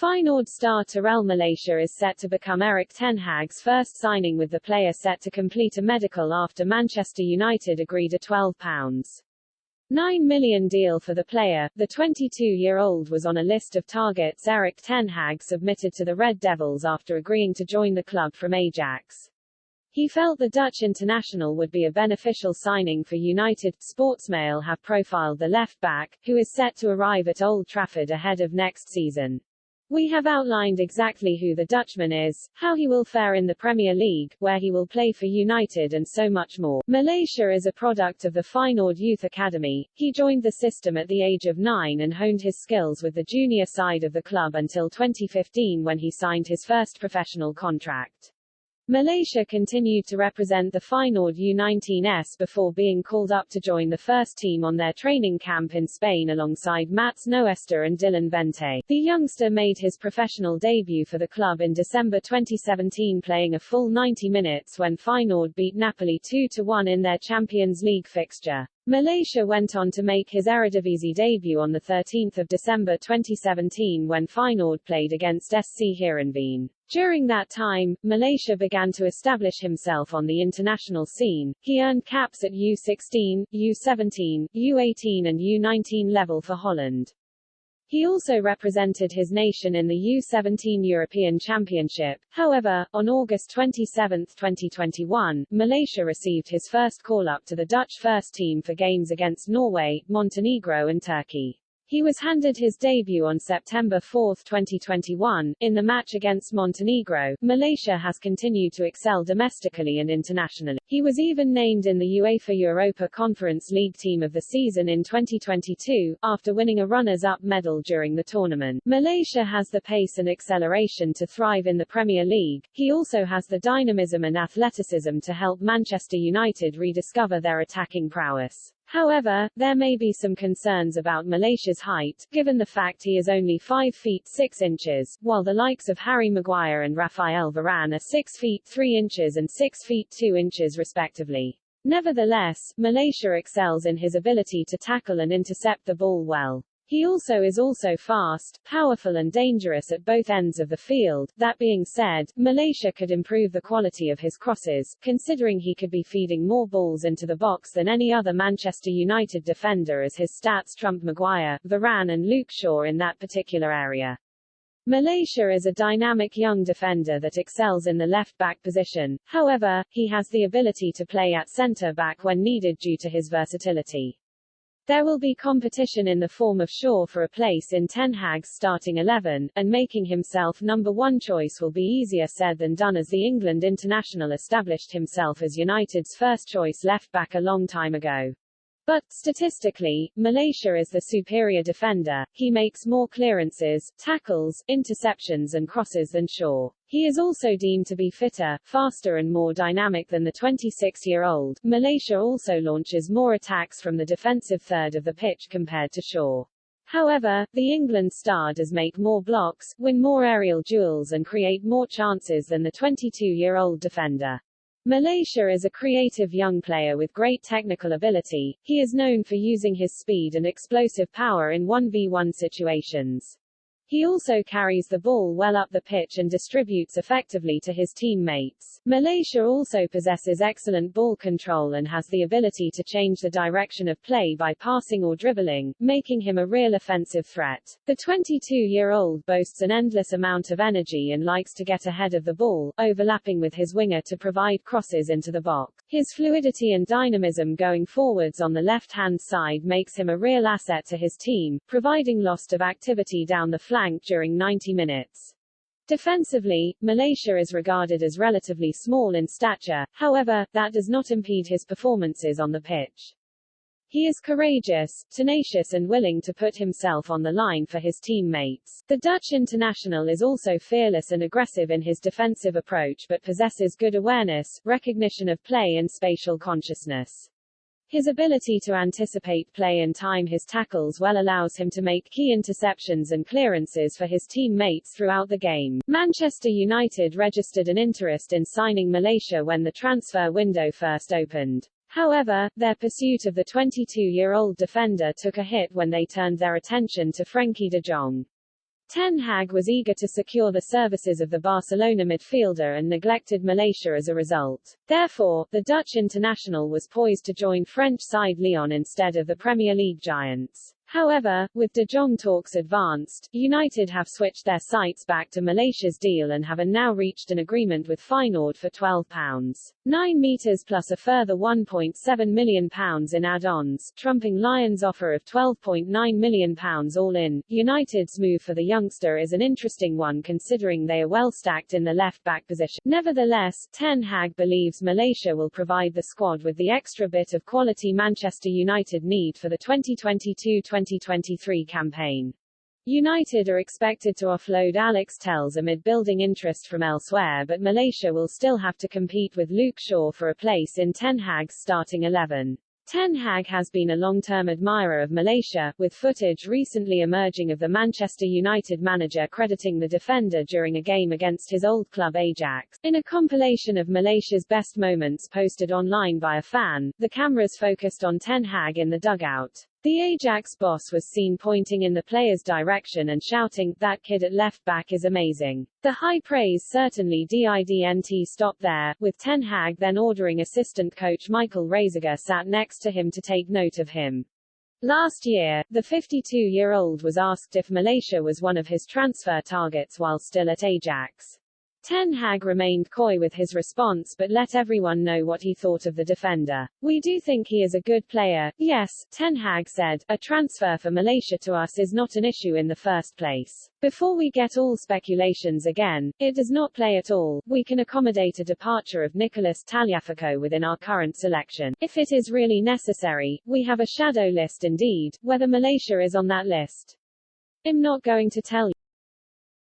Feyenoord star Tyrell Malacia is set to become Erik ten Hag's first signing, with the player set to complete a medical after Manchester United agreed a £12.9 million deal for the player. The 22-year-old was on a list of targets Erik ten Hag submitted to the Red Devils after agreeing to join the club from Ajax. He felt the Dutch international would be a beneficial signing for United. Sportsmail have profiled the left-back, who is set to arrive at Old Trafford ahead of next season. We have outlined exactly who the Dutchman is, how he will fare in the Premier League, where he will play for United, and so much more. Malacia is a product of the Feyenoord Youth Academy. He joined the system at the age of 9 and honed his skills with the junior side of the club until 2015, when he signed his first professional contract. Malacia continued to represent the Feyenoord U19s before being called up to join the first team on their training camp in Spain alongside Mats Noester and Dylan Vente. The youngster made his professional debut for the club in December 2017, playing a full 90 minutes when Feyenoord beat Napoli 2-1 in their Champions League fixture. Malacia went on to make his Eredivisie debut on 13 December 2017 when Feyenoord played against SC Heerenveen. During that time, Malacia began to establish himself on the international scene. He earned caps at U16, U17, U18 and U19 level for Holland. He also represented his nation in the U17 European Championship. However, on August 27, 2021, Malacia received his first call-up to the Dutch first team for games against Norway, Montenegro and Turkey. He was handed his debut on September 4, 2021. In the match against Montenegro, Malacia has continued to excel domestically and internationally. He was even named in the UEFA Europa Conference League Team of the Season in 2022, after winning a runners-up medal during the tournament. Malacia has the pace and acceleration to thrive in the Premier League. He also has the dynamism and athleticism to help Manchester United rediscover their attacking prowess. However, there may be some concerns about Malacia's height, given the fact he is only 5 feet 6 inches, while the likes of Harry Maguire and Raphael Varane are 6 feet 3 inches and 6 feet 2 inches respectively. Nevertheless, Malacia excels in his ability to tackle and intercept the ball well. He is also fast, powerful and dangerous at both ends of the field. That being said, Malacia could improve the quality of his crosses, considering he could be feeding more balls into the box than any other Manchester United defender, as his stats trump Maguire, Varane and Luke Shaw in that particular area. Malacia is a dynamic young defender that excels in the left-back position. However, he has the ability to play at centre-back when needed due to his versatility. There will be competition in the form of Shaw for a place in Ten Hag's starting 11, and making himself number one choice will be easier said than done, as the England international established himself as United's first choice left-back a long time ago. But, statistically, Malacia is the superior defender. He makes more clearances, tackles, interceptions and crosses than Shaw. He is also deemed to be fitter, faster and more dynamic than the 26-year-old. Malacia also launches more attacks from the defensive third of the pitch compared to Shaw. However, the England star does make more blocks, win more aerial duels and create more chances than the 22-year-old defender. Malacia is a creative young player with great technical ability. He is known for using his speed and explosive power in 1v1 situations. He also carries the ball well up the pitch and distributes effectively to his teammates. Malacia also possesses excellent ball control and has the ability to change the direction of play by passing or dribbling, making him a real offensive threat. The 22-year-old boasts an endless amount of energy and likes to get ahead of the ball, overlapping with his winger to provide crosses into the box. His fluidity and dynamism going forwards on the left-hand side makes him a real asset to his team, providing lots of activity down the flank during 90 minutes. Defensively, Malacia is regarded as relatively small in stature. However, that does not impede his performances on the pitch. He is courageous, tenacious and willing to put himself on the line for his teammates. The Dutch international is also fearless and aggressive in his defensive approach, but possesses good awareness, recognition of play and spatial consciousness. His ability to anticipate play and time his tackles well allows him to make key interceptions and clearances for his teammates throughout the game. Manchester United registered an interest in signing Malacia when the transfer window first opened. However, their pursuit of the 22-year-old defender took a hit when they turned their attention to Frenkie de Jong. Ten Hag was eager to secure the services of the Barcelona midfielder and neglected Malacia as a result. Therefore, the Dutch international was poised to join French side Lyon instead of the Premier League giants. However, with De Jong talks advanced, United have switched their sights back to Malacia's deal and have now reached an agreement with Feyenoord for £12.9 plus a further £1.7 million in add-ons, trumping Lyon's offer of £12.9 million all in. United's move for the youngster is an interesting one considering they are well stacked in the left-back position. Nevertheless, Ten Hag believes Malacia will provide the squad with the extra bit of quality Manchester United need for the 2022-2023 campaign. United are expected to offload Alex Telles amid building interest from elsewhere, but Malacia will still have to compete with Luke Shaw for a place in Ten Hag's starting 11. Ten Hag has been a long-term admirer of Malacia, with footage recently emerging of the Manchester United manager crediting the defender during a game against his old club Ajax. In a compilation of Malacia's best moments posted online by a fan, the cameras focused on Ten Hag in the dugout. The Ajax boss was seen pointing in the player's direction and shouting, "That kid at left back is amazing." The high praise certainly didn't stop there, with Ten Hag then ordering assistant coach Michael Reiziger sat next to him to take note of him. Last year, the 52-year-old was asked if Malacia was one of his transfer targets while still at Ajax. Ten Hag remained coy with his response but let everyone know what he thought of the defender. "We do think he is a good player, yes," Ten Hag said. "A transfer for Malacia to us is not an issue in the first place. Before we get all speculations again, it does not play at all. We can accommodate a departure of Nicolas Tagliafico within our current selection. If it is really necessary, we have a shadow list indeed. Whether Malacia is on that list, I'm not going to tell you.